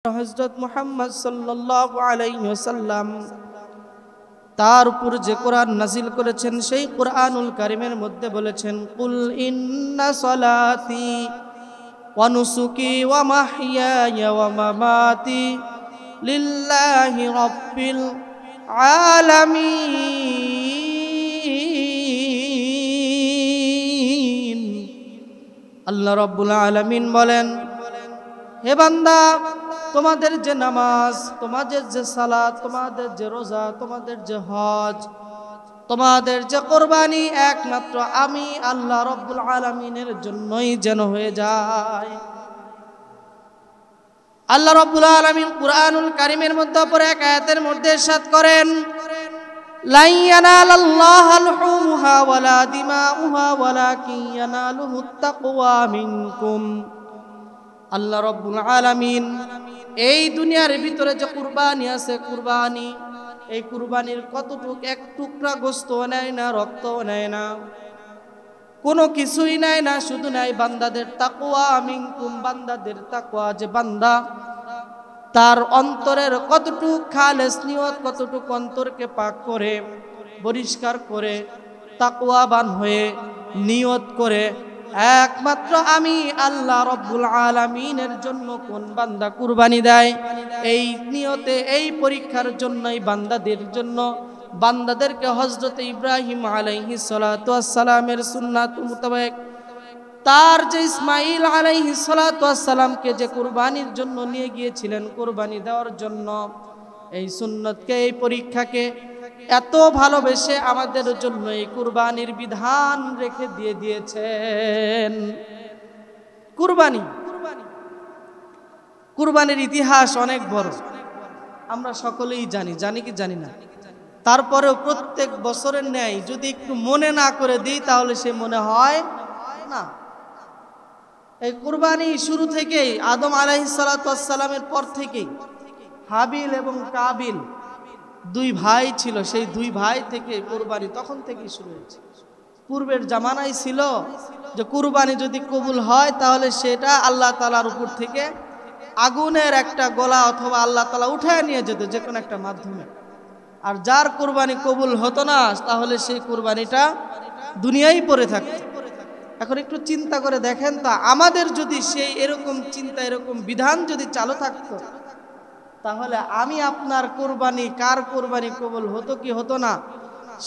হযরত মুহাম্মদ সাল্লাল্লাহু আলাইহি ওয়াসাল্লাম তার উপর যে কোরআন নাজিল করেছেন সেই কোরআনুল কারীমের মধ্যে বলেছেন কুল ইন্না সলাতি ওয়া নুসুকি ওয়া মাহইয়ায়া ওয়া মামাতি লিল্লাহি রাব্বিল আলামিন। আল্লাহ রাব্বুল আলামিন বলেন, হে বান্দা, তোমাদের যে নামাজ, তোমাদের যে সালাত, তোমাদের যে রোজা, তোমাদের যে হজ, তোমাদের যে কোরবানি একমাত্র আমি আল্লাহ রাব্বুল আলামিনের জন্যই যেন হয়ে যায়। আল্লাহ রাব্বুল আলামিন কুরআনুল কারীমের মধ্যে পরে এক আয়াতের মধ্যে ইরশাদ করেন, লা ইয়ানালাল্লাহু লুহুমুহা ওয়ালা দিমাউহা ওয়ালাকিন ইয়ানালুহুত তাকওয়া মিনকুম। আল্লাহ রাব্বুল আলামিন এই দুনিয়ার ভিতরে যে কুরবানি আছে, কুরবানি, এই কুরবানির কতটুক এক টুকরা গোশত নেয় না, রক্ত নেয় না, কোনো কিছুই নেয় না, শুধু নেয় বান্দাদের তাকওয়া মিনকুম, বান্দাদের তাকওয়া। যে বান্দা তার অন্তরের কতটুক খালেস নিয়ত, কতটুক অন্তরকে পাক করে পরিষ্কার করে তাকওয়াবান হয়ে নিয়ত করে একমাত্র আমি আল্লাহ রাব্বুল আলামিনের জন্য কোন বান্দা কুরবানি দেয়, এই নিয়তে এই পরীক্ষার জন্যই বান্দাদের জন্য বান্দাদেরকে হযরত ইব্রাহিম আলাইহিস সালাতু ওয়াস সালামের সুন্নাত মোতাবেক তার যে ইসমাঈল আলাইহিস সালাতু ওয়াস সালামকে যে কুরবানির জন্য নিয়ে গিয়েছিলেন কুরবানি দেওয়ার জন্য, এই সুন্নতকে, এই পরীক্ষাকে এত ভালোবেসে আমাদের জন্য এই কুরবানির বিধান রেখে দিয়েছেন। কুরবানির ইতিহাস অনেক বড়, আমরা সকলেই জানি কি জানি না। তারপরেও প্রত্যেক বছরের ন্যায় যদি একটু মনে না করে দিই তাহলে সে মনে হয় না। এই কুরবানি শুরু থেকেই আদম আলাইহিস সালাতু ওয়াস সালামের পর থেকেই হাবিল এবং কাবিল দুই ভাই ছিল, সেই দুই ভাই থেকে কুরবানি তখন থেকেই শুরু হয়েছে। পূর্বের জামানায় ছিল যে কুরবানি যদি কবুল হয় তাহলে সেটা আল্লাহ তাআলার উপর থেকে আগুনের একটা গোলা অথবা আল্লাহ তাআলা উঠায় নিয়ে যেত যে কোনো একটা মাধ্যমে। আর যার কুরবানি কবুল হতো না তাহলে সেই কুরবানিটা দুনিয়ায় পড়ে থাকতো। এখন একটু চিন্তা করে দেখেন তো, আমাদের যদি সেই এরকম চিন্তা, এরকম বিধান যদি চালু থাকতো তাহলে আমি আপনার কোরবানি, কার কোরবানি কবুল হতো কি হতো না,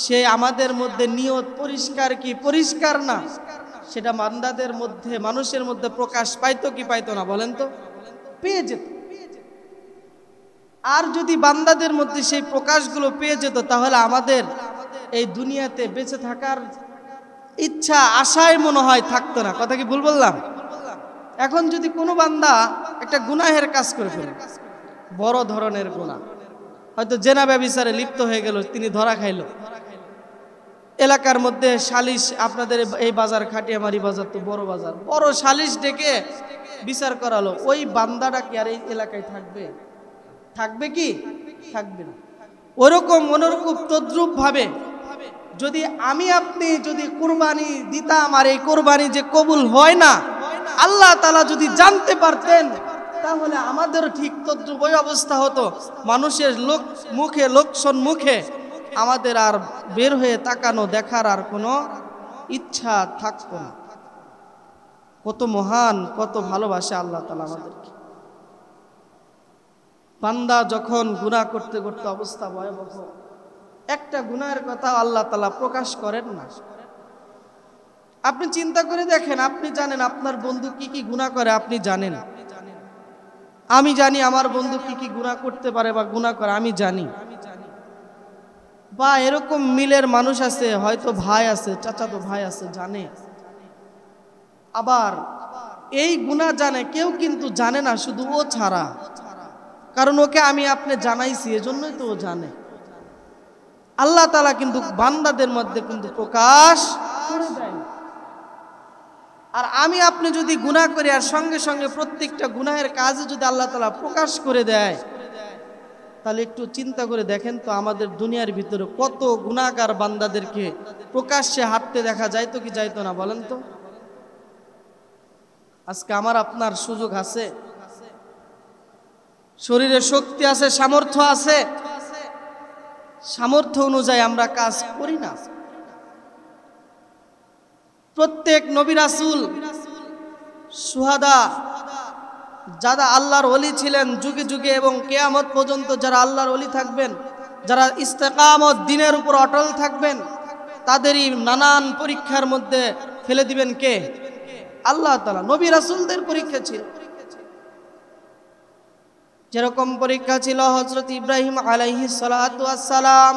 সে আমাদের মধ্যে নিয়ত পরিষ্কার কি পরিষ্কার না, সেটা বান্দাদের মধ্যে, মানুষের মধ্যে প্রকাশ পাইতো কি পাইতো না বলেন তো? পেয়ে যেত। আর যদি বান্দাদের মধ্যে সেই প্রকাশগুলো পেয়ে যেত তাহলে আমাদের এই দুনিয়াতে বেঁচে থাকার ইচ্ছা, আশায় মনে হয় থাকতো না। কথা কি ভুল বললাম? এখন যদি কোনো বান্দা একটা গুনাহের কাজ করে ফেলে, বড় ধরনের গুনাহ, হয়তো জেনা ব্যভিচারে লিপ্ত হয়ে গেল, তিনি ধরা খাইল, এলাকার মধ্যে সালিশ, আপনাদের এই বাজার খাটিয়ামারি বাজার তো বড় বাজার, বড় সালিশ ডেকে বিচার করালো, ওই বান্দাটা কি আর এই এলাকায় থাকবে? থাকবে কি? থাকবে না। অনুরূপ তদ্রুপ ভাবে যদি আমি আপনি যদি কুরবানি দিতাম আর এই কুরবানি যে কবুল হয় না, আল্লাহ তাআলা যদি জানতে পারতেন তাহলে আমাদের ঠিক তদ্রুপ ওই অবস্থা হতো। মানুষের লোকজন মুখে আমাদের আর বের হয়ে তাকানো, দেখার আর কোনো ইচ্ছা থাকতো না। কত মহান, কত ভালোবাসে আল্লাহ তাআলা আমাদেরকে। বান্দা যখন গুনাহ করতে করতে অবস্থা ভয়াবহ, একটা গুনাহের কথা আল্লাহ তাআলা প্রকাশ করেন না। আপনি চিন্তা করে দেখেন, আপনি জানেন আপনার বন্ধু কি কি গুনাহ করে, আপনি জানেন, আমি জানি আমার বন্ধু কি কি গুনাহ করতে পারে বা গুনাহ করে, আমি জানি। বা এরকম মিলের মানুষ আছে, হয়তো ভাই আছে, চাচাতো ভাই আছে, জানে। আবার এই গুনাহ জানে কেউ, কিন্তু জানে না শুধু ও ছাড়া, কারণ ওকে আমি আপনি জানাইছি, এজন্যই তো ও জানে। আল্লাহ তাআলা কিন্তু বান্দাদের মধ্যে কিন্তু প্রকাশ করে দেয়। আর আমি আপনি যদি গুনাহ করি আর সঙ্গে সঙ্গে প্রত্যেকটা গুনাহের কাজে যদি আল্লাহ তাআলা প্রকাশ করে দেয়, তাহলে একটু চিন্তা করে দেখেন তো, আমাদের দুনিয়ার ভিতরে কত গুনাহগার বান্দাদেরকে প্রকাশ্যে হাঁটতে দেখা যাইতো কি যাইতো না বলেন তো? আজকে আমার আপনার সুযোগ আছে শরীরে শক্তি আছে, সামর্থ্য আছে, সামর্থ্য অনুযায়ী আমরা কাজ করি না। প্রত্যেক নবী রাসূল, শুহাদা, যারা আল্লাহর ওলি ছিলেন যুগে যুগে এবং কিয়ামত পর্যন্ত যারা আল্লাহর ওলি থাকবেন, যারা ইস্তেকামত দ্বীনের উপর অটল থাকবেন, তাদেরই নানান পরীক্ষার মধ্যে ফেলে দিবেন কে? আল্লাহ তাআলা। নবী রাসূলদের পরীক্ষা ছিল, যেরকম পরীক্ষা ছিল হযরত ইব্রাহিম আলাইহিস সালাতু ওয়াস সালাম।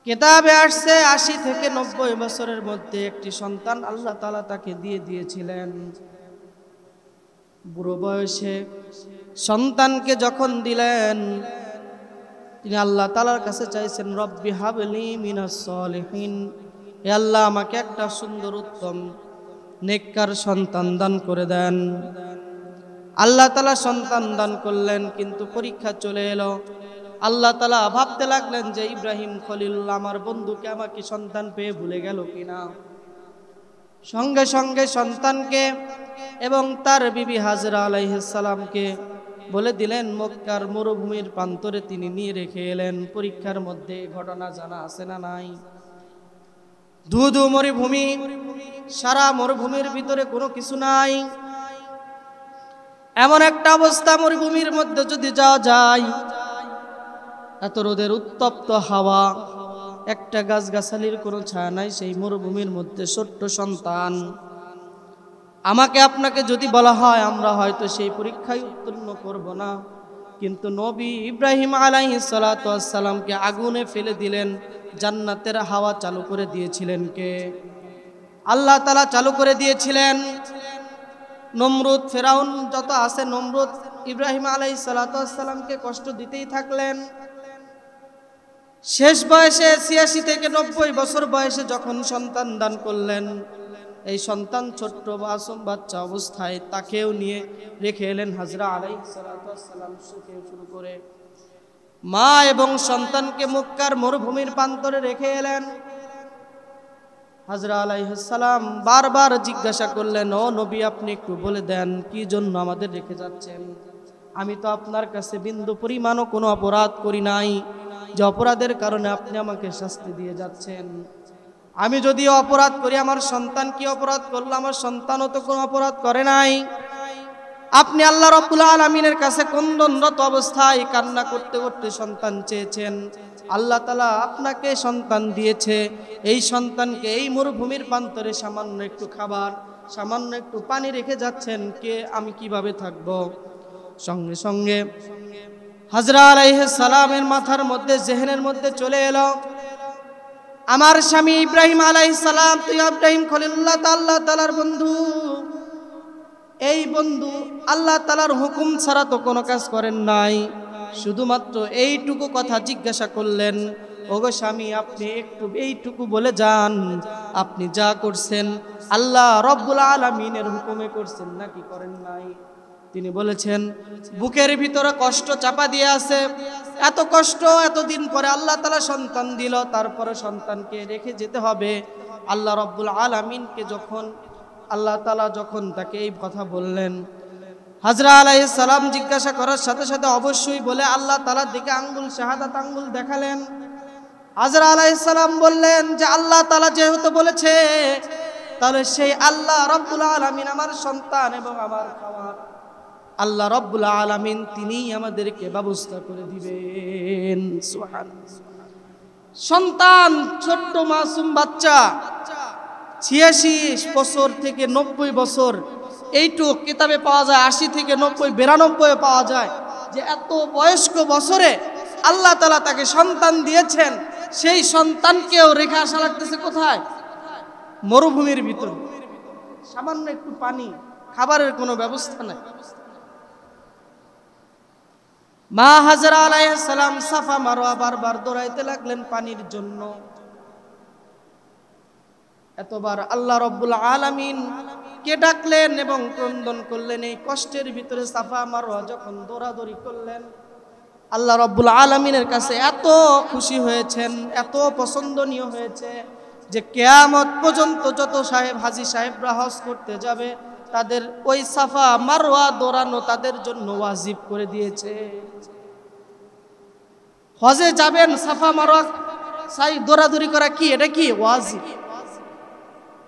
কিতাবে আসছে ৮০ থেকে ৯০ বছরের মধ্যে একটি সন্তান আল্লাহ তাআলা তাকে দিয়ে দিয়েছিলেন। বুড়ো বয়সে সন্তানকে যখন দিলেন, তিনি আল্লাহ তাআলার কাছে চাইছেন, রব্বি হাবলি মিনাস সলিহিন, হে আল্লাহ আমাকে একটা সুন্দর উত্তম নেককার সন্তান দান করে দেন। আল্লাহ তাআলা সন্তান দান করলেন, কিন্তু পরীক্ষা চলে এলো। আল্লাহ তাআলা ভাবতে লাগলেন যে ইব্রাহিম খলিলুল্লাহ আমার বন্ধুকে আমাকে সন্তান পেয়ে ভুলে গেল কিনা। সঙ্গে সঙ্গে সন্তানকে এবং তার বিবি হাজরা আলাইহিস সালামকে বলে দিলেন, মক্কার মরুভূমির প্রান্তরে তিনি নিয়ে রেখে এলেন। পরীক্ষার মধ্যে ঘটনা জানা আছে না নাই? ধুধু মরুভূমি, সারা মরুভূমির ভিতরে কোনো কিছু নাই। এমন একটা অবস্থা, মরুভূমির মধ্যে যদি যাওয়া যায়, এত রোদের উত্তপ্ত হাওয়া, একটা গাছগাছালির কোনো ছায়া নাই। সেই মরুভূমির মধ্যে ছোট্ট সন্তান, আমাকে আপনাকে যদি বলা হয়, আমরা হয়তো সেই পরীক্ষায় উত্তীর্ণ করব না। কিন্তু নবী ইব্রাহিম আলাইহিস সালাতু ওয়াস সালামকে আগুনে ফেলে দিলেন। জান্নাতের হাওয়া চালু করে দিয়েছিলেন কে? আল্লাহ তাআলা চালু করে দিয়েছিলেন। নমরুদ, ফেরাউন যত আছে, নমরুদ ইব্রাহিম আলাইহিস সালাতু ওয়াস সালামকে কষ্ট দিতেই থাকলেন। শেষ বয়সে ৮৬ থেকে ৯০ বছর বয়সে যখন সন্তান দান করলেন, এই সন্তান ছোট্ট মাসুম বাচ্চা অবস্থায় তাকেও নিয়ে রেখে এলেন হাজরা আলাইহিস সালাতু ওয়াস সালাম থেকে শুরু করে। মা এবং সন্তানকে মক্কার মরুভূমির প্রান্তরে রেখে এলেন। হাজরা আলাইহিস সালাম বারবার জিজ্ঞাসা করলেন, ও নবী আপনি একটু বলে দেন কি জন্য আমাদের রেখে যাচ্ছেন? আমি তো আপনার কাছে বিন্দু পরিমাণও কোনো অপরাধ করি নাই, যে অপরাধের কারণে আপনি আমাকে শাস্তি দিয়ে যাচ্ছেন। আমি যদি অপরাধ করি, আমার সন্তান কি অপরাধ করলো? আমার সন্তানও তো কোনো অপরাধ করে নাই। আপনি আল্লাহ রাব্বুল আলামিনের কাছে ক্রন্দনরত অবস্থায় কান্না করতে করতে সন্তান চেয়েছেন, আল্লাহ তাআলা আপনাকে সন্তান দিয়েছে। এই সন্তানকে এই মরুভূমির প্রান্তরে সামান্য একটু খাবার, সামান্য একটু পানি রেখে যাচ্ছেন, কে আমি কিভাবে থাকব? সঙ্গে সঙ্গে হাজরা আলাইহিস সালামের মাথার মধ্যে, জেহেনের মধ্যে চলে এলো, আমার স্বামী ইব্রাহিম আলাইহিস সালাম, তুই ইব্রাহিম খলিলুল্লাহ আল্লাহ তাআলার বন্ধু। এই বন্ধু আল্লাহ তাআলার হুকুম ছাড়া তো কোনো কাজ করেন নাই। শুধুমাত্র এইটুকু কথা জিজ্ঞাসা করলেন, ওগো স্বামী আপনি একটু এইটুকু বলে যান, আপনি যা করছেন আল্লাহ রব্বুল আলামিনের হুকুমে করছেন নাকি করেন নাই? তিনি বলেছেন, বুকের ভিতরে কষ্ট চাপা দিয়ে আছে, এত কষ্ট, এতদিন পরে আল্লাহ তাআলা সন্তান দিল, তারপরে সন্তানকে রেখে যেতে হবে। আল্লাহ রব্বুল আলামিনকে যখন আল্লাহ তাআলা যখন তাকে এই কথা বললেন, হাজরা আলাইহিস সালাম জিজ্ঞাসা করার সাথে সাথে অবশ্যই বলে আল্লাহ তাআলার দিকে আঙ্গুল, শাহাদাত আঙ্গুল দেখালেন। হাজরা আলাইহিস সালাম বললেন যে আল্লাহ তাআলা যেহেতু বলেছে, তাহলে সেই আল্লাহ রব্বুল আলামিন আমার সন্তান এবং আমার খাবার, আল্লাহ রব্বুল আলামিন তিনিই আমাদেরকে ব্যবস্থা করে দিবেন। সুবহানাল্লাহ। সন্তান, ছোট্ট মাসুম বাচ্চা, ৮৬ বছর থেকে ৯০ বছর, এইটুক কিতাবে পাওয়া যায়, ৮০ থেকে ৯০, ৯২ পাওয়া যায়, যে এত বয়স্ক বছরে আল্লাহ তাআলা তাকে সন্তান দিয়েছেন। সেই সন্তানকেও রেখে আসা লাগতেছে কোথায়? মরুভূমির ভিতর। সামান্য একটু পানি, খাবারের কোনো ব্যবস্থা নাই। মা হাজরা আলাইহিস সালাম সাফা মারওয়া বারবার দৌড়াইতে লাগলেন পানির জন্য। এতবার আল্লাহ রব্বুল আলামিন কে ডাকলেন এবং ক্রন্দন করলেন। এই কষ্টের ভিতরে সাফা মারওয়া যখন দৌড়াদৌড়ি করলেন, আল্লাহ রব্বুল আলামিনের কাছে এত খুশি হয়েছেন, এত পছন্দনীয় হয়েছে যে কিয়ামত পর্যন্ত যত সাহেব হাজী সাহেবরা হজ করতে যাবে, তাদের ওই সাফা মারওয়া দৌড়ানো তাদের জন্য ওয়াজিব করে দিয়েছে। হজে যাবেন, সাফা মারওয়া সাই দৌড়াদৌড়ি করা কি, এটা কি ওয়াজিব,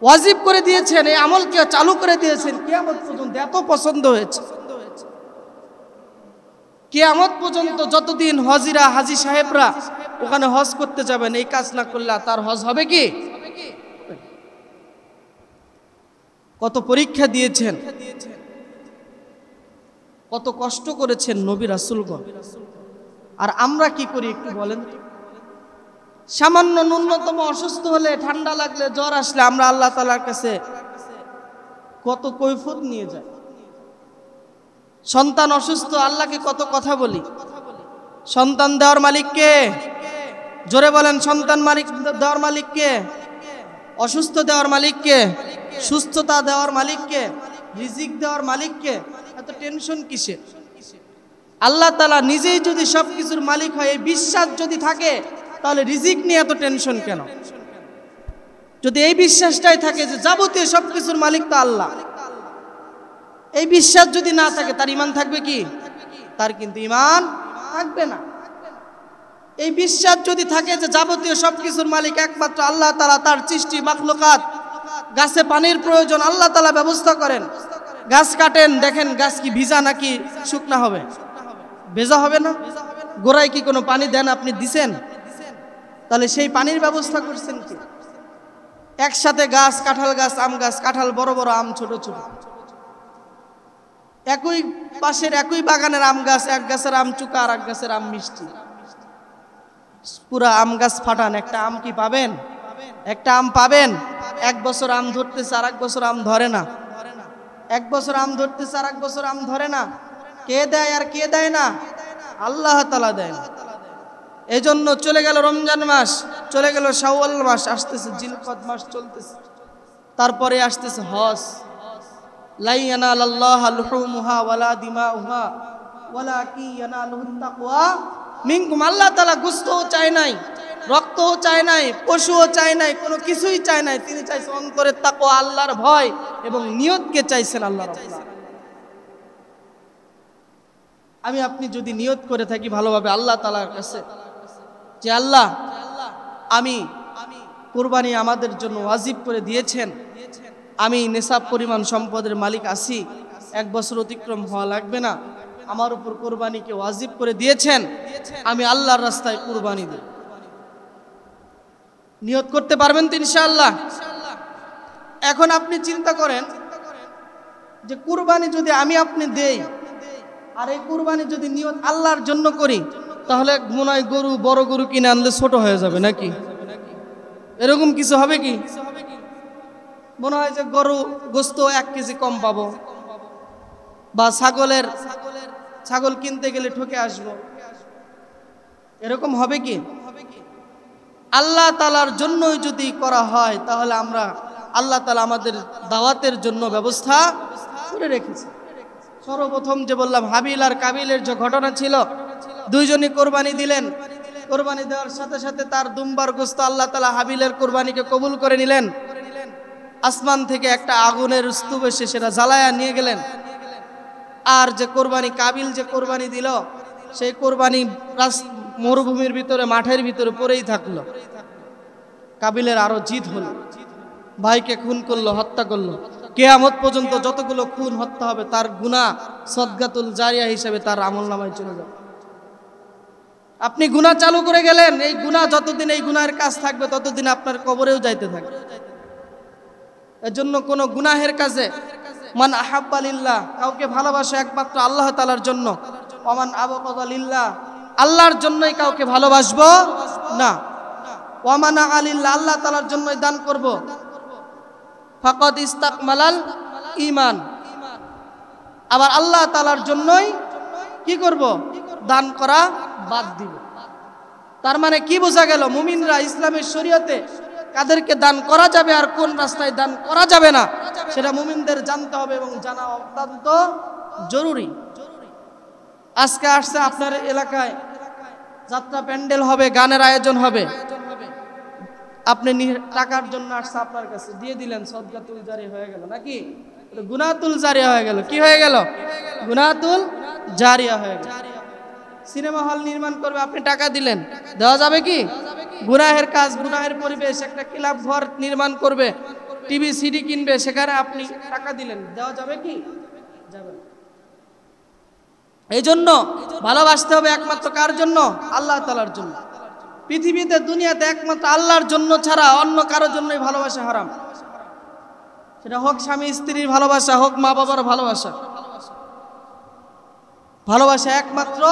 ওয়াজিব করে দিয়েছেন। এই আমলকে চালু করে দিয়েছেন কিয়ামত পর্যন্ত। এত পছন্দ হয়েছে কিয়ামত পর্যন্ত, যতদিন হজিরা হাজি সাহেবরা ওখানে হজ করতে যাবেন, এই কাজ না করলে তার হজ হবে কি? কত পরীক্ষা দিয়েছেন, কত কষ্ট করেছেন নবী রাসূলগণ। আর আমরা কি করি একটু বলেন? সামান্য ন্যূনতম অসুস্থ হলে, ঠান্ডা লাগলে, জ্বর আসলে আমরা আল্লাহ তাআলার কাছে কত কৈফিয়ত নিয়ে যাই। সন্তান অসুস্থ, আল্লাহকে কত কথা বলি। সন্তান দেওয়ার মালিক কে? জোরে বলেন, সন্তান মালিক দেওয়ার মালিক কে? অসুস্থ দেওয়ার মালিক কে? সুস্থতা দেওয়ার মালিক কে? রিজিক দেওয়ার মালিক কে? এত টেনশন কিসে? আল্লাহ তাআলা নিজেই যদি সবকিছুর মালিক হয়, এই বিশ্বাস যদি থাকে, তাহলে রিজিক নিয়ে এত টেনশন কেন? যদি এই বিশ্বাসটাই থাকে যে যাবতীয় সবকিছুর মালিক তো আল্লাহ, এই বিশ্বাস যদি না থাকে, তার ঈমান থাকবে কি? তার কিন্তু ঈমান থাকবে না। এই বিশ্বাস যদি থাকে যে যাবতীয় সবকিছুর মালিক একমাত্র আল্লাহ তাআলা, তার সৃষ্টি মাখলুকাত, গাছে পানির প্রয়োজন আল্লাহ তাআলা ব্যবস্থা করেন। গাছ কাটেন, দেখেন গাছ কি ভিজা নাকি শুকনা হবে? ভেজা হবে না। গোড়ায় কি কোনো পানি দেন? আপনি দিছেন? তাহলে সেই পানির ব্যবস্থা করছেন কি? একসাথে গাছ, কাঁঠাল গাছ, আম গাছ, কাঁঠাল বড় বড়, আম ছোট ছোট, একই পাশের একই বাগানের আম গাছ, এক গাছের আম চুকা আর এক গাছের আম মিষ্টি। পুরা আম গাছ ফাটান, একটা আম কি পাবেন? একটা আম পাবেন? এক বছর আম ধরতেছে আর এক বছর আম ধরে না। এক বছর আম ধরতেছে আর এক বছর আম ধরে না। কে দেয় আর কে দেয় না? আল্লাহ তাআলা দেন। এই জন্য চলে গেল রমজান মাস, চলে গেল শাওয়াল মাস, আসতেছে জিলকদ মাস চলতেছে, তারপরে আসতেছে হজ। লা ইয়ানালাল্লাহু লুহুমুহা ওয়ালা দিমাউহা ওয়ালাকিন ইয়ানালুহুত তাকওয়া মিনকুম। আল্লাহ তাআলা গোশতও চায় নাই, রক্তও চায় নাই, পশুও চায় নাই, কোনো কিছুই চায় নাই। তিনি চাইছেন অন্তরের তাকওয়া, আল্লাহর ভয় এবং নিয়তকে চাইছেন আল্লাহ রাব্বুল আলামিন। আমি আপনি যদি নিয়ত করে থাকি ভালোভাবে আল্লাহ তাআলার কাছে যে আল্লাহ, আমি কুরবানি আমাদের জন্য ওয়াজিব করে দিয়েছেন, আমি নেশাব পরিমাণ সম্পদের মালিক আছি, এক বছর অতিক্রম হওয়া লাগবে না, আমার উপর কুরবানিকে ওয়াজিব করে দিয়েছেন, আমি আল্লাহর রাস্তায় কুরবানি দেব। নিয়ত করতে পারবেন তো ইনশাআল্লাহ? এখন আপনি চিন্তা করেন যে কুরবানি যদি আমি আপনি দেই, আর এই কুরবানি যদি নিয়ত আল্লাহর জন্য করি, তাহলে মনে হয় গরু, বড় গরু কিনে আনলে ছোট হয়ে যাবে নাকি? এরকম কিছু হবে কি? মনে হয় যে গরু গোস্ত 1 কেজি কম পাবো, বা ছাগল কিনতে গেলে ঠকে আসবো, এরকম হবে কি? আল্লাহ তাআলার জন্যই যদি করা হয়, তাহলে আমরা আল্লাহ তাআলা আমাদের দাওয়াতের জন্য ব্যবস্থা করে রেখেছে। সর্বপ্রথম যে বললাম, হাবিল আর কাবিলের যে ঘটনা ছিল, দুইজনই কোরবানি দিলেন। কোরবানি দেওয়ার সাথে সাথে তার দুম্বার গোস্ত আল্লাহ তাআলা হাবিলের কোরবানিকে কবুল করে নিলেন। আসমান থেকে একটা আগুনের স্তূপ এসে সেটা জ্বালায়া নিয়ে গেলেন। আর যে কোরবানি কাবিল যে কোরবানি দিল, সেই কোরবানি মরুভূমির ভিতরে, মাঠের ভিতরে পড়েই থাকলো। কাবিলের আরো জিদ হলো, ভাইকে খুন করলো, হত্যা করলো। কিয়ামত পর্যন্ত যতগুলো খুন হত্যা হবে, তার গুনাহ সদকাতুল জারিয়া হিসেবে তার আমলনামায় চলে যাবে। আপনি গুনাহ চালু করে গেলেন, এই গুনাহ যতদিন এই গুনাহের কাজ থাকবে, ততদিন আপনার কবরেও যাইতে থাকবে। এজন্য কোন গুনাহের কাজে, মান আহাব্বা লিল্লাহ, কাউকে ভালোবাসে একমাত্র আল্লাহ তাআলার জন্য, ওমান আবগাদা লিল্লাহ, আল্লাহর জন্যই কাউকে ভালোবাসবো না, ওয়ামানা আলিল্লাহ, আল্লাহ তাআলার জন্যই দান করব, ফাকাদ ইস্তাকমালাল ঈমান, আবার আল্লাহ তাআলার জন্যই কি করব? দান করা বাদ দিব। তার মানে কি বোঝা গেল? মুমিনরা ইসলামের শরীয়তে কাদেরকে দান করা যাবে আর কোন রাস্তায় দান করা যাবে না, সেটা মুমিনদের জানতে হবে এবং জানা অত্যন্ত জরুরি। আজকে আসছে আপনার এলাকায় যাত্রা প্যান্ডেল হবে, গানের আয়োজন হবে, আপনি টাকার জন্য আসছে, আপনার কাছে দিয়ে দিলেন, সদকাতুল জারি হয়ে গেল নাকি? গুনাতুল জারিয়া হয়ে গেল। কি হয়ে গেল? গুনাতুল জারিয়া হয়ে গেল। সিনেমা হল নির্মাণ করবে, আপনি টাকা দিলেন, দেওয়া যাবে কি? গুনাহের কাজ, গুনাহের পরিবেশ। একটা ক্লাব ঘর নির্মাণ করবে, টিভি সিডি কিনবে, সেখানে আপনি টাকা দিলেন, দেওয়া যাবে কি? যাবে। এই জন্য ভালোবাসতে হবে একমাত্র কার জন্য? আল্লাহ তাআলার জন্য। পৃথিবীতে, দুনিয়াতে একমাত্র আল্লাহর জন্য ছাড়া অন্য কারোর জন্যই ভালোবাসা হারাম। সেটা হোক স্বামী স্ত্রীর ভালোবাসা, হোক মা বাবার ভালোবাসা। ভালোবাসা একমাত্র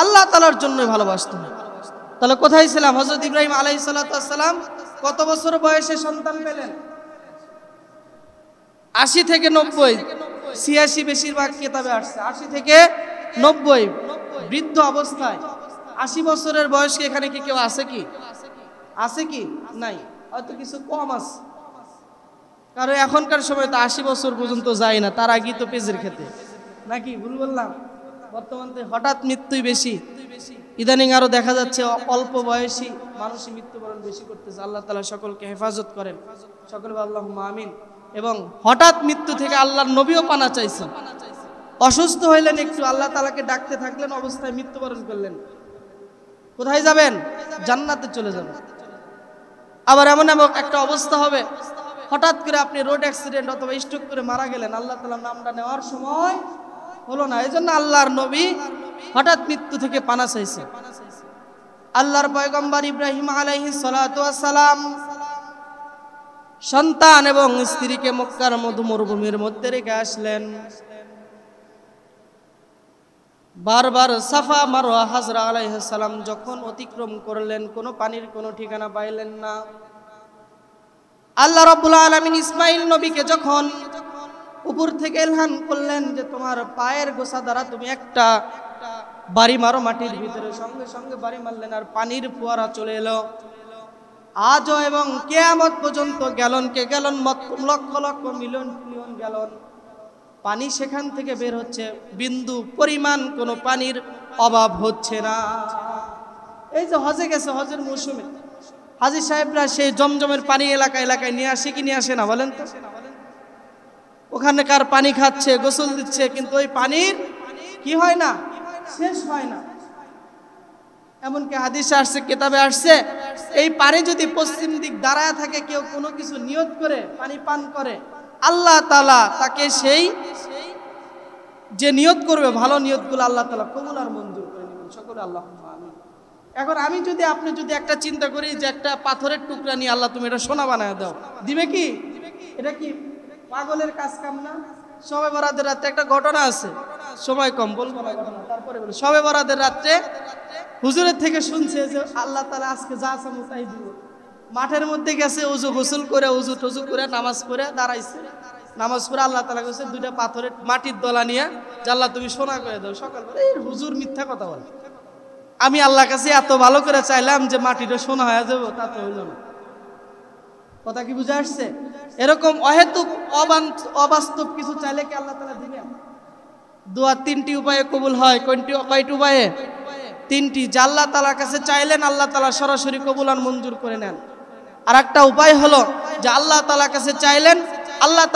আল্লাহ তাআলার জন্যই ভালোবাসতে হবে। তাহলে কোথায় ছিলাম? হযরত ইব্রাহিম আলাইহিস সালাতু ওয়াস সালাম কত বছর বয়সে সন্তান পেলেন? 80 থেকে 90, 86 বেশিরভাগ কিতাবে আসছে। 80 থেকে 90 বৃদ্ধ অবস্থায়। 80 বছরের বয়স কি এখানে কি কেউ আছে কি? আছে কি? নাই, হয়তো কিছু কম আছে। কারণ এখনকার সময় তো 80 বছর পর্যন্ত যায় না, তার আগেই তো পেজের খেতে, নাকি? ভুল বললাম? বর্তমানে হঠাৎ মৃত্যুই বেশি। ইদানিং আরো দেখা যাচ্ছে অল্প বয়সী মানুষই মৃত্যুবরণ বেশি করতেছে। আল্লাহ তাআলা সকলকে হেফাজত করেন, সকলে আল্লাহুম্মা আমিন। এবং হঠাৎ মৃত্যু থেকে আল্লাহর নবীও পানা চাইছেন। অসুস্থ হইলেন একটু, আল্লাহ তাআলাকে ডাকতে থাকলেন, অবস্থায় মৃত্যুবরণ করলেন। কোথায় যাবেন? জান্নাতে চলে যাবেন। আবার এমন এমন একটা অবস্থা হবে, হঠাৎ করে আপনি রোড অ্যাক্সিডেন্ট অথবা স্ট্রোক করে মারা গেলেন, আল্লাহ তাআলার নামটা নেওয়ার সময় হলো না। এই জন্য আল্লাহর নবী হঠাৎ মৃত্যু থেকে পানা চাইছে। আল্লাহর পয়গম্বর ইব্রাহিম আলাইহিস সালাতু ওয়াস সালাম সন্তান এবং স্ত্রীকে মক্কার মরুভূমির মধ্যে রেখে আসলেন। বারবার সাফা মারওয়া হাজরা আলাইহিস সালাম যখন অতিক্রম করলেন, কোনো পানির কোনো ঠিকানা পাইলেন না। আল্লাহ রাব্বুল আলামিন ইসমাইল নবীকে যখন উপর থেকে ইলহাম করলেন যে তোমার পায়ের গোছা দ্বারা তুমি একটা বাড়ি মারো মাটির ভিতরে, সঙ্গে সঙ্গে বাড়ি মারলেন আর পানির ফোয়ারা চলে এলো। আজও এবং কিয়ামত পর্যন্ত গ্যালনকে gallon, lakh lakh million million gallon পানি সেখান থেকে বের হচ্ছে, বিন্দু পরিমাণ কোনো পানির অভাব হচ্ছে না। এই যে হজে গেছে, হজের মৌসুমে হাজী সাহেবরা সেই জমজমের পানি এলাকায় এলাকায় নিয়ে আসে কি নিয়ে আসে না বলেন তো? ওখানকার পানি খাচ্ছে, গোসল দিচ্ছে, কিন্তু ওই পানির কি হয় না? শেষ হয় না। এমনকি হাদিসে আসছে, কিতাবে আসছে, এই পানি যদি পশ্চিম দিক দাঁড়ায় থাকে, কেউ কোনো কিছু নিয়ত করে পানি পান করে, আল্লাহ তাআলা তাকে সেই যে নিয়ত করবে ভালো নিয়তগুলো আল্লাহ তাআলা কবুল আর মঞ্জুর করে নেবেন। সকলে আল্লাহুম্মা আমিন। এখন আমি যদি, আপনি যদি একটা চিন্তা করি যে একটা পাথরের টুকরা নিয়ে আল্লাহ তুমি এটা সোনা বানায় দাও, দিবে কি? এটা কি পাগলের কাজ কাম না? শবে বরাতের রাতে একটা ঘটনা আছে, সময় কম বলবো না ঘটনা, তারপরে বলি। শবে বরাতের রাতে হুজুরের থেকে শুনছে যে আল্লাহ তাআলা আজকে যা চামু তাই দিব। মাঠের মধ্যে গেছে, উজু গোসল করে, উজু টুজু করে, নামাজ পড়ে দাঁড়াইছে। নামাজ পড়ে আল্লাহ তাআলা কাছে দুইটা পাথরের মাটির দলা নিয়ে যে আল্লাহ তুমি সোনা করে দাও। সকালবেলা এই হুজুর মিথ্যা কথা বলে, আমি আল্লাহর কাছে এত ভালো করে চাইলাম যে মাটিটা সোনা হয়ে যাবো, তা তো হইল না। কথা কি বুঝে আসছে? এরকম অহেতুক অবাস্তব কিছু চাইলে কি আল্লাহ তাআলা দিবেন? দোয়া তিনটি উপায়ে কবুল হয়। কয়টি উপায়ে? তিনটি। যে আল্লাহ তাআলার কাছে চাইলেন, আল্লাহ তাআলা সরাসরি কবুল আর মঞ্জুর করে নেন। আর একটা উপায় হলো যে আল্লাহ তাআলার কাছে চাইলেন, আল্লাহ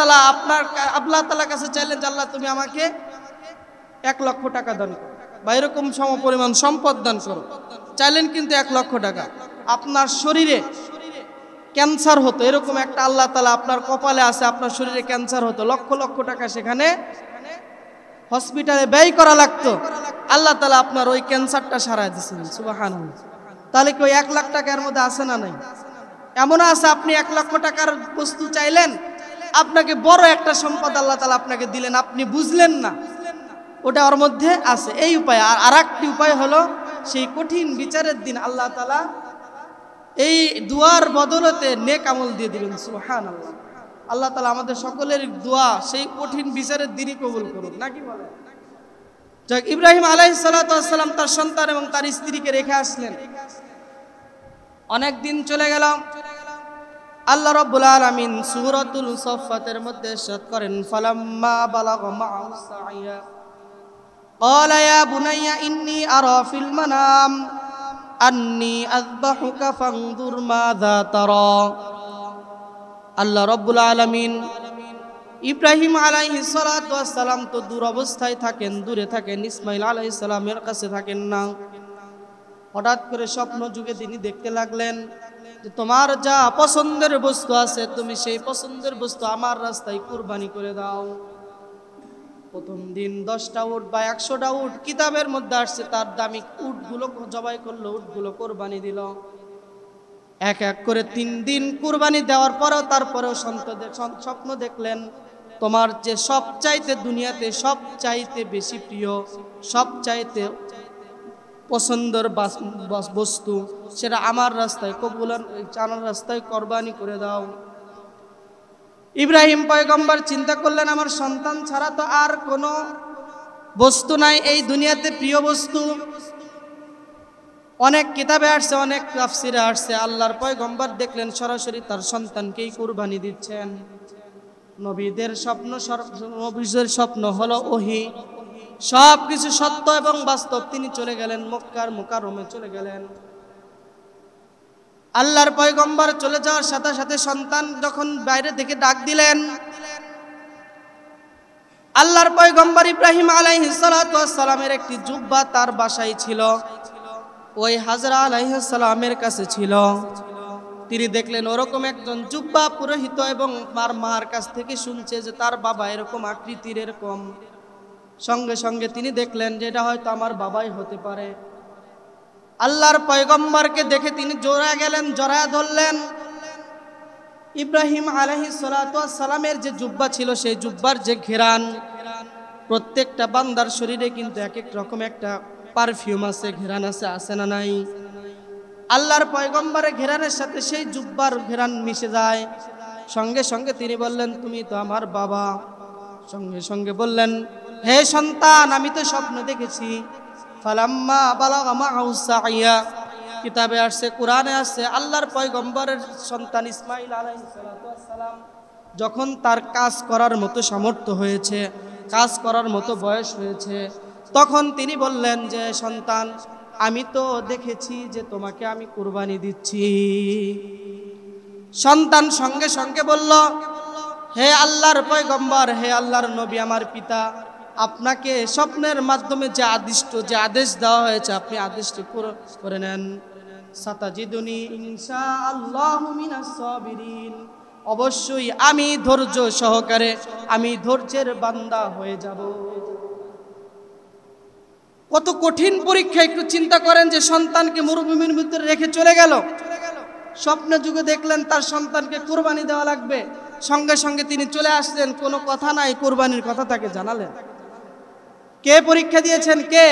তাআলার কাছে চাইলেন যে আল্লাহ তুমি আমাকে 1 লক্ষ টাকা দান করো বা এরকম সমপরিমাণ সম্পদ দান করো। চাইলেন কিন্তু 1 লক্ষ টাকা। আপনার শরীরে ক্যান্সার হতো, এরকম একটা আল্লাহ তাআলা আপনার কপালে আছে, আপনার শরীরে ক্যান্সার হতো, লক্ষ লক্ষ টাকা সেখানে হসপিটালে ব্যয় করা লাগতো, আল্লাহ তাআলা আপনার ওই ক্যান্সারটা সারায় দিয়েছেন। সুবহানাল্লাহ। তাহলে কি ওই 1 লাখ টাকার মধ্যে আছে না নাই? এমন আছে আপনি 1 লক্ষ টাকার বস্তু চাইলেন, আপনাকে বড় একটা সম্পদ আল্লাহ তাআলা আপনাকে দিলেন, আপনি বুঝলেন না, ওটা ওর মধ্যে আছে। এই উপায়। আর আরেকটি উপায় হলো সেই কঠিন বিচারের দিন আল্লাহ তাআলা এই দুয়ার বদলতে নেক আমল দিয়ে দিবেন। সুবহানাল্লাহ। আল্লাহ তাআলা আমাদের সকলের দোয়া সেই কঠিন বিচারের দিনই কবুল করুন, নাকি বলেন? যাক, ইব্রাহিম আলাইহিস সালাতু ওয়াস সালাম তার সন্তান এবং তার স্ত্রীকে রেখে আসলেন। অনেক দিন চলে গেল। আল্লাহ রাব্বুল আলামিন সূরাতুল সাফফাতের মধ্যে ইরশাদ করেন, ফালাম্মা বালাগা মা'আস সা'য়া ক্বালা ইয়া বুনাইয়া ইন্নী আরা ফিল মানাম আন্নী আযবাহুকা ফানজুর মাযা তারা। আল্লাহ রাব্বুল আলামিন ইব্রাহিম আলাইহিস সালাতু ওয়াস সালাম তো দূর অবস্থায় থাকেন, দূরে থাকেন, ইসমাইল আলাইহিস সালামের কাছে থাকেন না। হঠাৎ করে স্বপ্ন যুগে তিনি দেখতে লাগলেন যে তোমার যা পছন্দের বস্তু আছে তুমি সেই পছন্দের বস্তু আমার রাস্তায় কুরবানি করে দাও। প্রথম দিন 10টা উট বা 100টা উট, কিতাবের মধ্যে আসছে তার দামি উটগুলো জবাই করলো, উটগুলো কোরবানি দিল। এক এক করে 3 দিন কুরবানি দেওয়ার পরেও তারপরেও স্বপ্ন দেখলেন তোমার যে সবচাইতে দুনিয়াতে সবচাইতে বেশি প্রিয়, সবচাইতে পছন্দের বস্তু সেটা আমার রাস্তায় আমার রাস্তায় কোরবানি করে দাও। ইব্রাহিম পয়গম্বর চিন্তা করলেন আমার সন্তান ছাড়া তো আর কোনো বস্তু নাই এই দুনিয়াতে প্রিয় বস্তু। অনেক কিতাবে আসছে, অনেক তাফসিরে আসছে, আল্লাহর পয়গম্বর দেখলেন সরাসরি তার সন্তানকেই কুরবানি দিচ্ছেন। নবীদের স্বপ্ন হলো ওহী, সব কিছু সত্য এবং বাস্তব। তিনি চলে গেলেন মক্কার মুকাররমে চলে গেলেন। আল্লাহর পয়গম্বর চলে যাওয়ার সাথে সাথে সন্তান যখন বাইরে থেকে ডাক দিলেন, আল্লাহর পয়গম্বর ইব্রাহিম আলাইহিস সালাতু ওয়াস সালামের একটি জুব্বা তার বাসায় ছিল, ওই হাজরা আলাইহিস সালামের কাছে ছিল। তিনি দেখলেন ওরকম একজন জুব্বা পুরোহিত এবং তার মার কাছ থেকে শুনছে যে তার বাবা এরকম আকৃতির এরকম। সঙ্গে সঙ্গে তিনি দেখলেন যে এটা হয়তো আমার বাবাই হতে পারে। আল্লাহর পয়গম্বরকে দেখে তিনি জড়ায় গেলেন, জড়ায় ধরলেন। ইব্রাহিম আলাইহিস সালাতু ওয়াস সালামের যে জুব্বা ছিল সেই জুব্বার যে ঘেরান, প্রত্যেকটা বান্দার শরীরে কিন্তু এক এক রকম একটা পারফিউম আছে, ঘেরান আছে, আছে না নাই? আল্লাহর পয়গম্বরের ঘেরানের সাথে সেই জুব্বার ঘেরান মিশে যায়। সঙ্গে সঙ্গে তিনি বললেন তুমি তো আমার বাবা। সঙ্গে সঙ্গে বললেন হে সন্তান আমি তো স্বপ্ন দেখেছি। ফালাম্মা বালাগা মাআহু সাইয়া, কিতাবে আসছে, কোরআনে আসছে, আল্লাহর পয়গম্বরের সন্তান ইসমাঈল আলাইহিস সালাতু ওয়াস সালাম যখন তার কাজ করার মতো সামর্থ্য হয়েছে, কাজ করার মতো বয়স হয়েছে, তখন তিনি বললেন যে সন্তান আমি তো দেখেছি যে তোমাকে আমি কুরবানি দিচ্ছি। সন্তান সঙ্গে সঙ্গে বলল হে আল্লাহর পয়গম্বর, হে আল্লাহর নবী, আমার পিতা, আপনাকে স্বপ্নের মাধ্যমে যে আদেশ দেওয়া হয়েছে আপনি আদেশটি করে নেন। সাতাজিদুনি ইনশাআল্লাহু মিনাস সাবিরিন, অবশ্যই আমি ধৈর্য সহকারে, আমি ধৈর্যের বান্দা হয়ে যাব। কত কঠিন পরীক্ষা একটু চিন্তা করেন যে সন্তানকে মরুভূমির ভিতরে রেখে চলে গেল। স্বপ্নে যুগে দেখলেন তার সন্তানকে কুরবানি দেওয়া লাগবে, সঙ্গে সঙ্গে তিনি চলে আসলেন, কোনো কথা নাই, কুরবানির কথা তাকে জানালেন। কে পরীক্ষা দিয়েছেন? কে?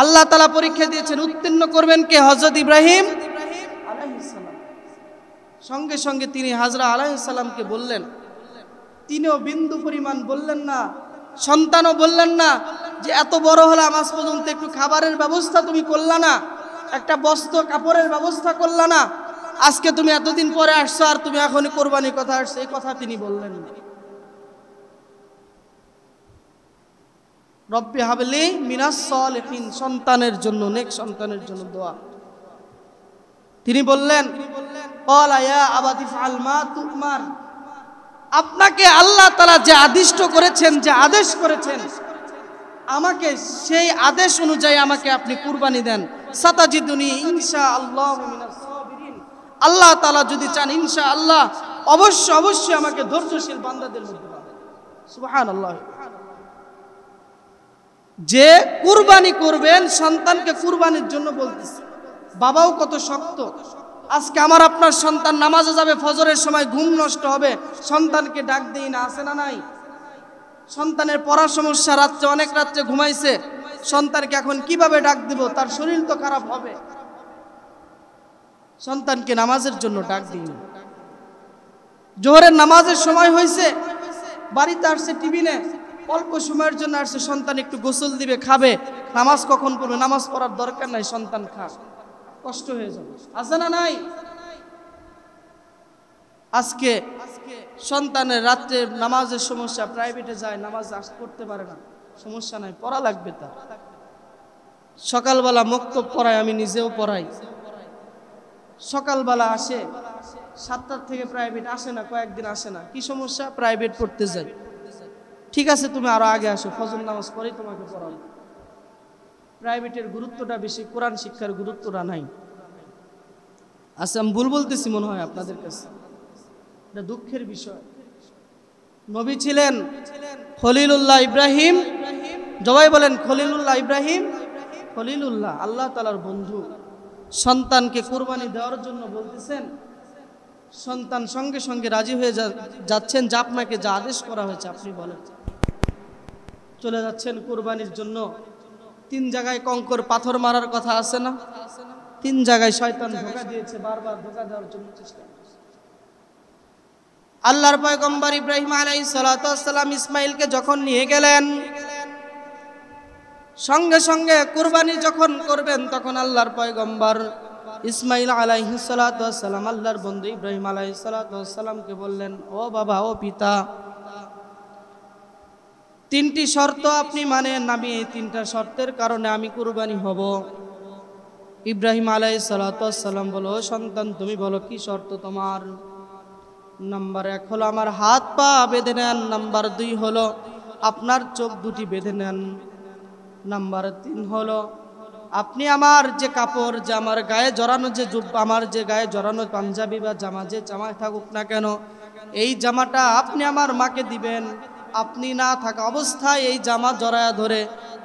আল্লাহ তাআলা পরীক্ষা দিয়েছেন। উত্তীর্ণ করবেন কে? হযরত ইব্রাহিম আলাইহিস সালাম। সঙ্গে সঙ্গে তিনি হাজরা আলাইহিস সালামকে বললেন, তিনিও বিন্দু পরিমাণ বললেন না, সন্তানও বললেন না যে এত বড় হলাম আজ পর্যন্ত একটু খাবারের ব্যবস্থা তুমি করলা না, একটা বস্ত্র কাপড়ের ব্যবস্থা করলা না, আজকে তুমি এতদিন পরে আসছো আর তুমি এখন কোরবানির কথা আসছে, এই কথা তিনি বললেন না। রব্বি হাবলি মিনাস সালিহিন, সন্তানের জন্য, নেক সন্তানের জন্য দোয়া। তিনি বললেন ক্বালা ইয়া আবাতি ফাআল মা তুমার, আপনাকে আল্লাহ তাআলা যে আদিষ্ট করেছেন, যে আদেশ করেছেন, আমাকে সেই আদেশ অনুযায়ী আমাকে আপনি কুরবানি দেন। সাতাজিদুনি ইনশাআল্লাহু মিনাস সাবিরিন, আল্লাহ তাআলা যদি চান ইনশাআল্লাহ অবশ্যই আমাকে ধৈর্যশীল বান্দাদের মধ্যে পাবেন। সুবহানাল্লাহ। যে কুরবানি করবেন, সন্তানকে কুরবানির জন্য বলতেছে। বাবাও কত শক্ত। আজকে আমার আপনার সন্তান নামাজে যাবে, ফজরের সময় ঘুম নষ্ট হবে, সন্তানকে ডাক দেই না, আছে না নাই? সন্তানের পড়ার সমস্যা, রাত্রে অনেক রাত্রে ঘুমাইছে, সন্তানকে এখন কিভাবে ডাক দিব? তার শরীর তো খারাপ হবে। সন্তানকে নামাজের জন্য ডাক দিই না। জোহরের নামাজের সময় হয়েছে, বাড়িতে আসছে টিফিনে, অল্প সময়ের জন্য আসছে, সন্তান একটু গোসল দিবে, খাবে, নামাজ কখন পড়বে? নামাজ পড়ার দরকার নাই, সন্তান খা, কষ্ট হয়ে যাবে, আছে না নাই? আজকে সন্তানের রাত্রে নামাজের সমস্যা, প্রাইভেটে যায়, নামাজ পড়তে পারে না, সমস্যা নাই, পড়া লাগবে তার। সকালবেলা মক্তব পড়াই, আমি নিজেও পড়াই। সকালবেলা আসে, 7টার থেকে প্রাইভেট আসে না, কয়েকদিন আসে না, কি সমস্যা? প্রাইভেট পড়তে যাই। ঠিক আছে, তুমি আরো আগে আসো, ফজর নামাজ পড়েই তোমাকে পড়াবো। প্রাইভেটের গুরুত্বটা বেশি, কোরআন শিক্ষার গুরুত্বটা নাই। আচ্ছা, আমি ভুল বলতেছি মনে হয় আপনাদের কাছে, এটা দুঃখের বিষয়। নবী ছিলেন খলিলুল্লাহ ইব্রাহিম, জবাই বলেন খলিলুল্লাহ ইব্রাহিম, খলিলুল্লাহ আল্লাহ তাআলার বন্ধু। সন্তানকে কুরবানি দেওয়ার জন্য বলতেছেন, সন্তান সঙ্গে সঙ্গে রাজি হয়ে যাচ্ছেন, যে আপনাকে যা আদেশ করা হয়েছে আপনি বলেন। চলে যাচ্ছেন কুরবানির জন্য। 3 জায়গায় কঙ্কর পাথর মারার কথা আছে না? 3 জায়গায় শয়তান ধোঁকা দিয়েছে, বারবার ধোঁকা দেওয়ার জন্য চেষ্টা করছে। আল্লাহর পয়গম্বর ইব্রাহিম আলাইহিস সালাতু ওয়াস সালাম ইসমাঈলকে যখন নিয়ে গেলেন, সঙ্গে সঙ্গে কুরবানি যখন করবেন, তখন আল্লাহর পয়গম্বর ইসমাঈল আলাইহিস সালাতু ওয়াস সালাম আল্লাহর বন্ধু ইব্রাহিম আলাইহিস সালাতু ওয়াস সালামকে বললেন, ও বাবা, ও পিতা, 3টি শর্ত আপনি মানেন, আমি এই 3টা শর্তের কারণে আমি কুরবানি হব। ইব্রাহিম আলাইহিস সালাতু ওয়াস সালাম বলল, ও সন্তান, তুমি বলো কি শর্ত তোমার? নাম্বার 1 হলো আমার হাত পা বেঁধে নেন, নাম্বার 2 হলো আপনার চোখ দুটি বেঁধে নেন, নাম্বার 3 হলো আপনি আমার যে কাপড়, যে আমার গায়ে জড়ানো যে আমার যে গায়ে জড়ানো পাঞ্জাবি বা জামা, যে জামা থাকুক না কেন, এই জামাটা আপনি আমার মাকে দিবেন। আপনি না থাকা অবস্থায় এই জামা জড়ায়া ধরে,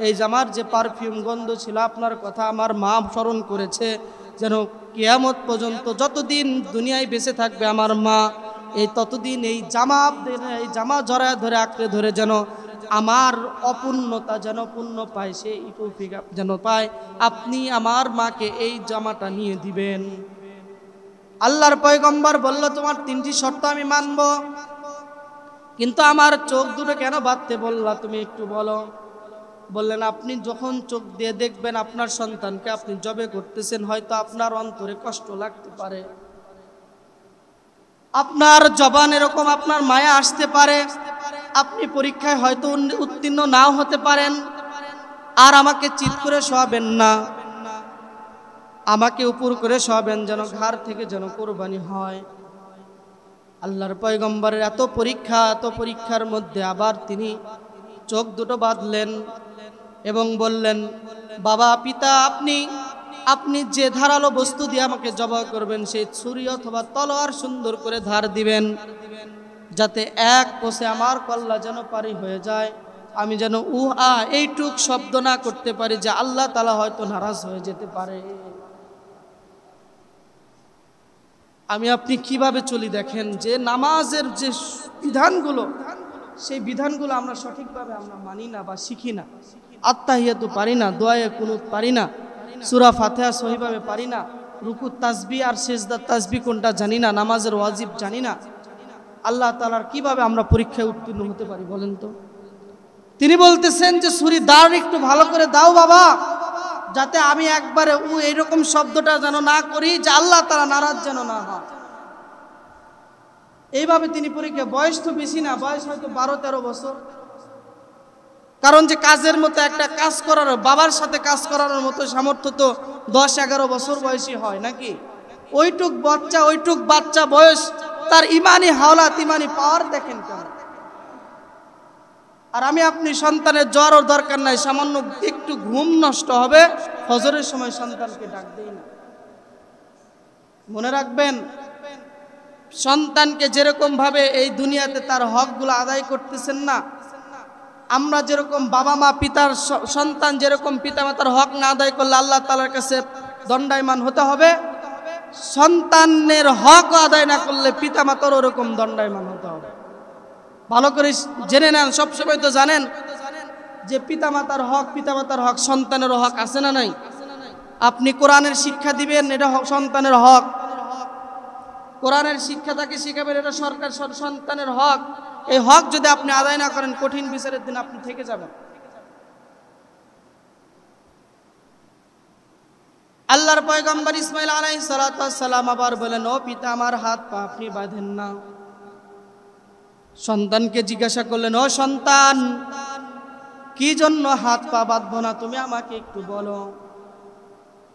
এই জামার যে পারফিউম গন্ধ ছিল, আপনার কথা আমার মা স্মরণ করেছে, যেন কিয়ামত পর্যন্ত যতদিন দুনিয়ায় বেঁচে থাকবে আমার মা, এই ততদিন এই জামা জড়ায়া ধরে, আঁকড়ে ধরে যেন আমার অপূর্ণতা যেন পূর্ণ পায়, সে তৌফিক যেন পায়। আপনি আমার মাকে এই জামাটা নিয়ে দিবেন। আল্লাহর পয়গম্বর বলল, তোমার 3টি শর্ত আমি মানব, কিন্তু আমার চোখ দুটো কেন বাঁধতে বললা তুমি একটু বলো। বললেন, আপনি যখন চোখ দিয়ে দেখবেন আপনার সন্তানকে আপনি জবে করতেছেন, হয়তো আপনার অন্তরে কষ্ট লাগতে পারে, আপনার জবান এরকম আপনার মায়া আসতে পারে, আপনি পরীক্ষায় হয়তো উত্তীর্ণ নাও হতে পারেন। আর আমাকে চিৎ করে শোয়াবেন না, আমাকে উপর করে শোয়াবেন, যেন ঘাড় থেকে যেন কোরবানি হয়। আল্লাহর পয়গম্বরের এত পরীক্ষার মধ্যে আবার তিনি চোখ দুটো বাঁধলেন এবং বললেন, বাবা, পিতা, আপনি যে ধারালো বস্তু দিয়ে আমাকে জবাই করবেন, সেই ছুরি অথবা তলোয়ার সুন্দর করে ধার দিবেন, যাতে এক কোষে আমার কল্লা যেন পারি হয়ে যায়, আমি যেন এইটুক শব্দ না করতে পারি যে আল্লাহ তাআলা হয়তো নারাজ হয়ে যেতে পারে। আমি আপনি কিভাবে চলি দেখেন, যে নামাজের যে বিধানগুলো, সেই বিধানগুলো আমরা সঠিকভাবে আমরা মানি না বা শিখি না। আত্তাহিয়াতু পারি না, দোয়ায়ে কুনুত পারি না, সূরা ফাতিহা সহিভাবে পারি না, রুকু তাসবিহ আর সিজদা তাসবিহ কোনটা জানি না, নামাজের ওয়াজিব জানি না। আল্লাহ তাআলার কিভাবে আমরা পরীক্ষায় উত্তীর্ণ হতে পারি বলেন তো? তিনি বলতেছেন যে ছুরি দাঁড় একটু ভালো করে দাও বাবা, যাতে আমি একবারে এইরকম শব্দটা যেন না করি যে আল্লাহ তাআলা নারাজ যেন না হয়। এইভাবে তিনি পরীক্ষা, বয়স তো বেশি না, বয়স হয়তো 12-13 বছর। কারণ যে কাজের মতো একটা কাজ করার, বাবার সাথে কাজ করার মতো সামর্থ্য তো 10-11 বছর বয়সী হয় নাকি? ওইটুক বাচ্চা বয়স, তার ইমানি হাওলাত, ইমানি পাওয়ার দেখেন কেন। আর আমি আপনি সন্তানের জ্বরও দরকার নাই, সামান্য একটু ঘুম নষ্ট হবে, ফজরের সময় সন্তানকে ডাক দেই না। মনে রাখবেন, সন্তানকে যেরকম ভাবে এই দুনিয়াতে তার হকগুলো আদায় করতেছেন না, আমরা যেরকম বাবা মা পিতার সন্তান যেরকম পিতামাতার হক না আদায় করলে আল্লাহ তাআলার কাছে দণ্ডায়মান হতে হবে, সন্তানের হক আদায় না করলে পিতামাতার ওরকম দণ্ডায়মান হতে হবে। ভালো করে জেনে নেন, সবসময় তো জানেন যে পিতামাতার হক সন্তানেরও হক আছে না নাই? আপনি কোরআনের শিক্ষা দিবেন, এটা সন্তানের হক। কোরআনের শিক্ষা তাকে শিখাবেন, এটা সন্তানের হক। এই হক যদি আপনি আদায় না করেন, কঠিন বিচারের দিন আপনি থেকে যাবেন। আল্লাহর পয়গম্বর ইসমাঈল আলাইহিস সালাতু ওয়াস সালাম আবার বলেন, ও পিতা, আমার হাত পা আপনি বাঁধেন না। সন্তানকে জিজ্ঞাসা করলেন, ও সন্তান, কি জন্য হাত পা বাঁধবো না, তুমি আমাকে একটু বলো।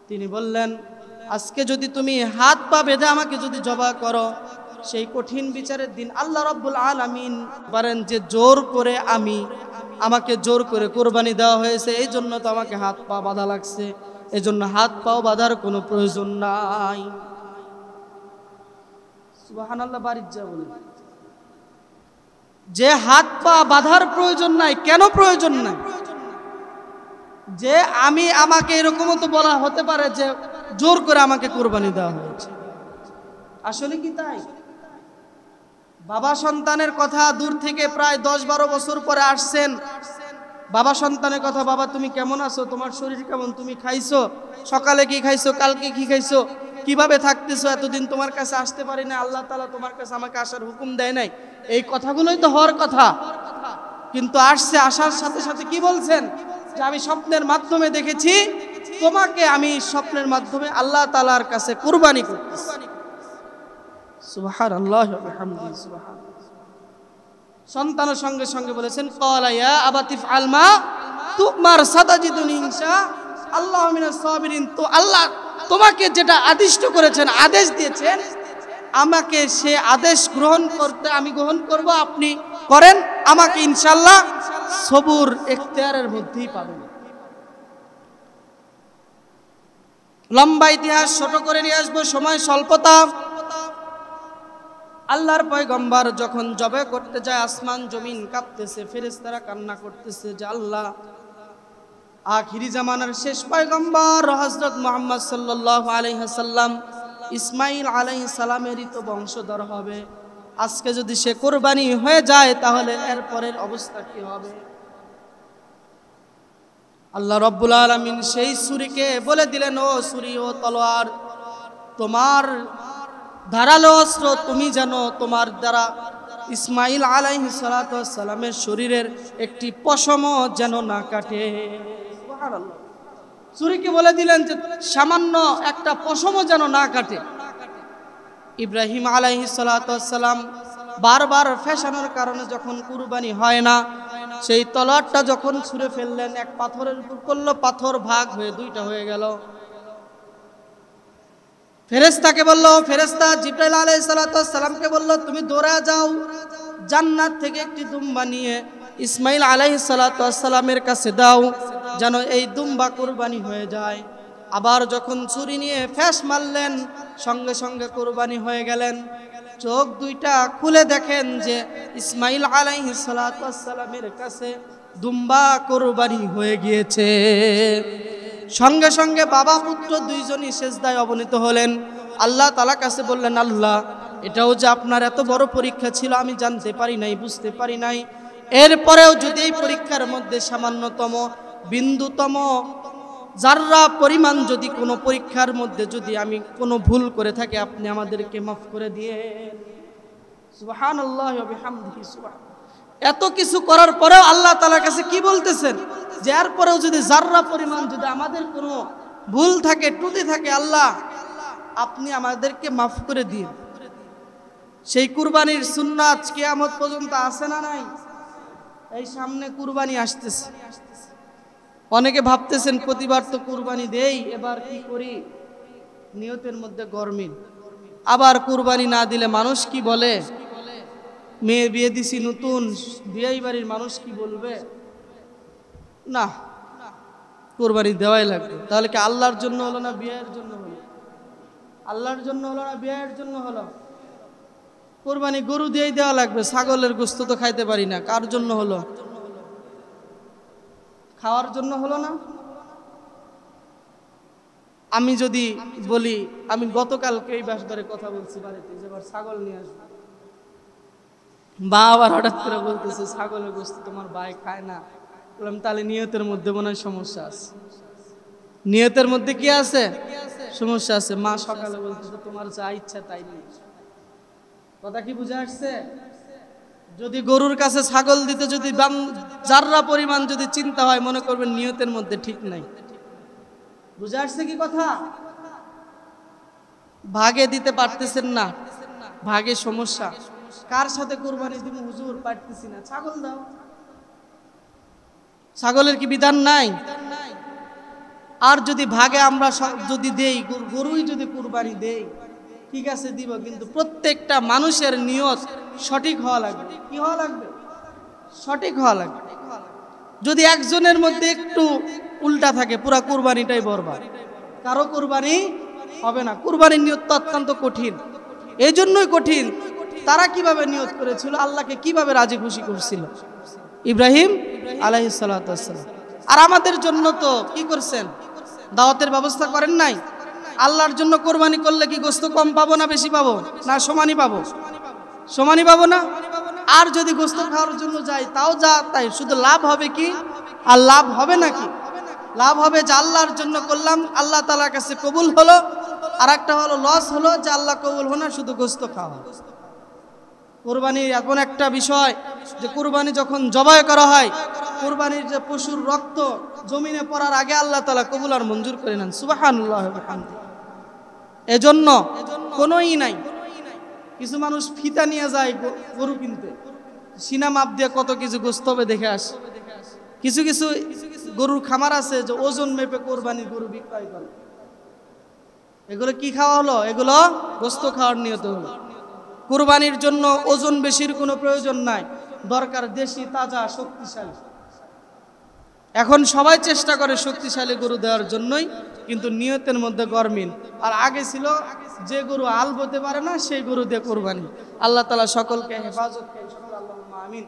তিনি বললেন, আজকে যদি তুমি হাত পা বেঁধে আমাকে যদি জবাই করো, সেই কঠিন বিচারের দিন আল্লাহ রাব্বুল আলামিন বলেন যে আমাকে জোর করে কুরবানি দেওয়া হয়েছে, এই জন্য তো আমাকে হাত পা বাঁধা লাগছে, এই জন্য হাত পাও বাঁধার কোনো প্রয়োজন নাই। সুবহানাল্লাহ, বাড়ির যা বলে যে হাত পা বাঁধার প্রয়োজন নাই, কেন প্রয়োজন নাই? যে আমাকে এরকমও তো বলা হতে পারে যে জোর করে আমাকে কুরবানি দেওয়া হয়েছে। আসলে কি তাই? বাবা সন্তানের কথা দূর থেকে প্রায় 10-12 বছর পরে আসছেন, বাবা সন্তানের কথা, বাবা তুমি কেমন আছো, তোমার শরীর কেমন, তুমি খাইছো, সকালে কি খাইছো, কালকে কি খাইছো, কিভাবে থাকতেছো, এতদিন তোমার কাছে আসতে পারি না, আল্লাহ তাআলা তোমার কাছে আমাকে আসার হুকুম দেয় নাই, এই কথাগুলোই তো হওয়ার কথা। কিন্তু আসার সাথে সাথে কি বলছেন যে আমি স্বপ্নের মাধ্যমে দেখেছি তোমাকে, আমি স্বপ্নের মাধ্যমে আল্লাহ তাআলার কাছে কুরবানি করতেছি। সুবহানাল্লাহ ওয়া বিহামদিহি সুবহানাল্লাহ। সন্তানের সঙ্গে সঙ্গে বলেছেন ক্বালা ইয়া আবাতি ফআল মা তুমার সাতাজিদুনি ইনশাআল্লাহু মিনাস সাবিরিন। তো আল্লাহ তোমাকে যেটা আদিষ্ট করেছেন, আদেশ দিয়েছেন, আমাকে সে আদেশ গ্রহণ করতে আমি গ্রহণ করব, আপনি করেন, আমাকে ইনশাআল্লাহ সবুর ইখতিয়ারের মধ্যেই পাবেন। লম্বা ইতিহাস ছোট করে নিয়ে আসবো, সময় স্বল্পতা। আল্লাহর পয়গম্বর যখন জবে করতে যায়, আসমান জমিন কাঁপতেছে, ফেরেশতারা কান্না করতেছে যে আল্লাহ, আখিরি জামানার শেষ পয়গম্বর হযরত মুহাম্মদ সাল্লাল্লাহু আলাইহি ওয়াসাল্লাম ইসমাঈল আলাইহিস সালামেরই তো বংশধর হবে, আজকে যদি সে কুরবানি হয়ে যায় তাহলে এর পরের অবস্থা কি হবে? আল্লাহ রাব্বুল আলামিন সেই ছুরিকে বলে দিলেন, ও ছুরি, ও তলোয়ার, তোমার ধারালো অস্ত্র, তুমি জানো তোমার দ্বারা ইসমাঈল আলাইহিস সালাতু ওয়াস সালামের শরীরের একটি পশমও যেন না কাটে। সুবহানাল্লাহ। ছুরিকে বলে দিলেন যে সামান্য একটা পশমও যেন না কাটে। ইব্রাহিম আলাইহিস সালাতু ওয়াস সালাম বারবার ফেসানোর কারণে যখন কুরবানি হয় না, সেই তলোয়ারটা যখন ছুঁড়ে ফেললেন, এক পাথরের উপর পড়লো, পাথর ভাগ হয়ে দুইটা হয়ে গেল। ফেরেশতাকে বলল, ফেরেশতা জিবরাইল আলাইহিস সালাতু ওয়াস সালামকে বলল, তুমি দৌড়া যাও, জান্নাত থেকে একটি দুম্বা নিয়ে ইসমাঈল আলাইহিস সালাতু ওয়াস সালামের কাছে দাও, যেন এই দুম্বা কুরবানি হয়ে যায়। আবার যখন ছুরি নিয়ে ফ্যাস মারলেন, সঙ্গে সঙ্গে কুরবানি হয়ে গেলেন। চোখ দুইটা খুলে দেখেন যে ইসমাঈল আলাইহিস সালাতু ওয়াস সালামের কাছে দুম্বা কুরবানি হয়ে গিয়েছে। সঙ্গে সঙ্গে বাবা পুত্র দুইজনই সিজদায় অবনীত হলেন, আল্লাহ তাআলার কাছে বললেন, আল্লাহ, এটাও যে আপনার এত বড় পরীক্ষা ছিল আমি জানতে পারি নাই, বুঝতে পারি নাই, এরপরেও যদি এই পরীক্ষার মধ্যে সামান্যতম বিন্দুতম জাররা পরিমাণ যদি কোনো পরীক্ষার মধ্যে যদি আমি কোনো ভুল করে থাকি, আপনি আমাদেরকে মাফ করে দিয়েন। সুবহানাল্লাহি ওয়া বিহামদিহি সুবহান। এত কিছু করার পরেও আল্লাহ তাআলার কাছে কি বলতেছেন যে এরপরেও যদি জাররা পরিমাণ যদি আমাদের কোনো ভুল থাকে, ত্রুটি থাকে, আল্লাহ আপনি আমাদেরকে মাফ করে দিন। সেই কুরবানির সুন্নাত কিয়ামত পর্যন্ত আছে না নাই? এই সামনে কুরবানি আসতেছে, অনেকে ভাবতেছেন প্রতিবার তো কুরবানি দেই, এবার কি করি, নিয়তের মধ্যে গরমিল। আবার কুরবানি না দিলে মানুষ কি বলে, মেয়ে বিয়ে দিছি নতুন, বিয়ে বাড়ির মানুষ কি বলবে, না কুরবানি দেওয়াই লাগবে। তাহলে কি আল্লাহর জন্য হলো না বিয়ের জন্য হলো? আল্লাহর জন্য হলো না বিয়ের জন্য হলো? কুরবানি গরু দিয়েই দেওয়া লাগবে, ছাগলের গোশত তো খাইতে পারি না, কার জন্য হলো? খাওয়ার জন্য হলো না? আমি যদি বলি, আমি গতকালকে এই বাসবারে কথা বলছি বাড়িতে, যে এবার ছাগল নিয়ে আসবো, বা আবার হঠাৎ করে বলতেছে ছাগলের গোশত তোমার ভাই খায় না, বললাম তাহলে নিয়তের মধ্যে মনে হয় সমস্যা আছে। নিয়তের মধ্যে কি আছে? সমস্যা আছে। মা সকালে বলতেছে তোমার যা ইচ্ছা তাই নিয়ে। কথা কি বুঝে আসছে? যদি গরুর কাছে ছাগল দিতে যদি জাররা পরিমাণ যদি চিন্তা হয়, মনে করবেন নিয়তের মধ্যে ঠিক নাই। বুঝে আসছে কি কথা? ভাগে দিতে পারতেছেন না, ভাগে সমস্যা। কার সাথে কুরবানি দিব হুজুর, পারতেছি না, ছাগল দাও। ছাগলের কি বিধান নাই? আর যদি ভাগে আমরা যদি দেই, গরুই যদি কুরবানি দেই, ঠিক আছে দিব, কিন্তু প্রত্যেকটা মানুষের নিয়ত সঠিক হওয়া লাগবে। কি হওয়া লাগবে? সঠিক হওয়া লাগবে। যদি একজনের মধ্যে একটু উল্টা থাকে, পুরা কুরবানিটাই বরবাদ, কারো কুরবানি হবে না। কুরবানির নিয়ত অত্যন্ত কঠিন। এই জন্যই কঠিন, তারা কিভাবে নিয়ত করেছিল, আল্লাহকে কিভাবে রাজি খুশি করছিল, ইব্রাহিম আলাইহিস সালাতু ওয়াস সালাম। আর আমাদের জন্য তো কি করছেন, দাওয়াতের ব্যবস্থা করেন নাই। আল্লাহর জন্য কোরবানি করলে কি গোশত কম পাবো না বেশি পাবো, না সমানই পাবো? সমানই পাবো না? আর যদি গোশত খাওয়ার জন্য যাই তাও যা তাই, শুধু লাভ হবে কি? আর লাভ হবে নাকি? লাভ হবে যে আল্লাহর জন্য করলাম, আল্লাহ তাআলার কাছে কবুল হলো। আর একটা হলো লস হলো যে আল্লাহ কবুল হলো না, শুধু গোশত খাওয়া। কুরবানি এমন একটা বিষয় যে কুরবানি যখন জবাই করা হয়, কুরবানির যে পশুর রক্ত জমিনে পড়ার আগে আল্লাহ তাআলা কবুল আর মঞ্জুর করে নেন। সুবহানাল্লাহ ওয়া বিহামদিহি। এজন্য কোনোই নাই। কিছু মানুষ ফিতা নিয়ে যায় গরু কিনতে, সিনা মাপ দিয়ে কত কিছু গোশত হবে দেখে আসে। কিছু কিছু গরুর খামার আছে যে ওজন মেপে কোরবানি গরু বিক্রয় করে। এগুলো কি খাওয়া হলো? এগুলো গোশত খাওয়ার নিয়ত হলো। কুরবানির জন্য ওজন বেশির কোনো প্রয়োজন নাই, দরকার দেশি তাজা শক্তিশালী। এখন সবাই চেষ্টা করে শক্তিশালী গরু দেওয়ার জন্যই, কিন্তু নিয়তের মধ্যে গরমিল। আর আগে ছিল যে গরু আল বতে পারে না সেই গরু দিয়ে কুরবানি। আল্লাহ তাআলা সকলকে হেফাজত করেন। আল্লাহুম্মা আমিন।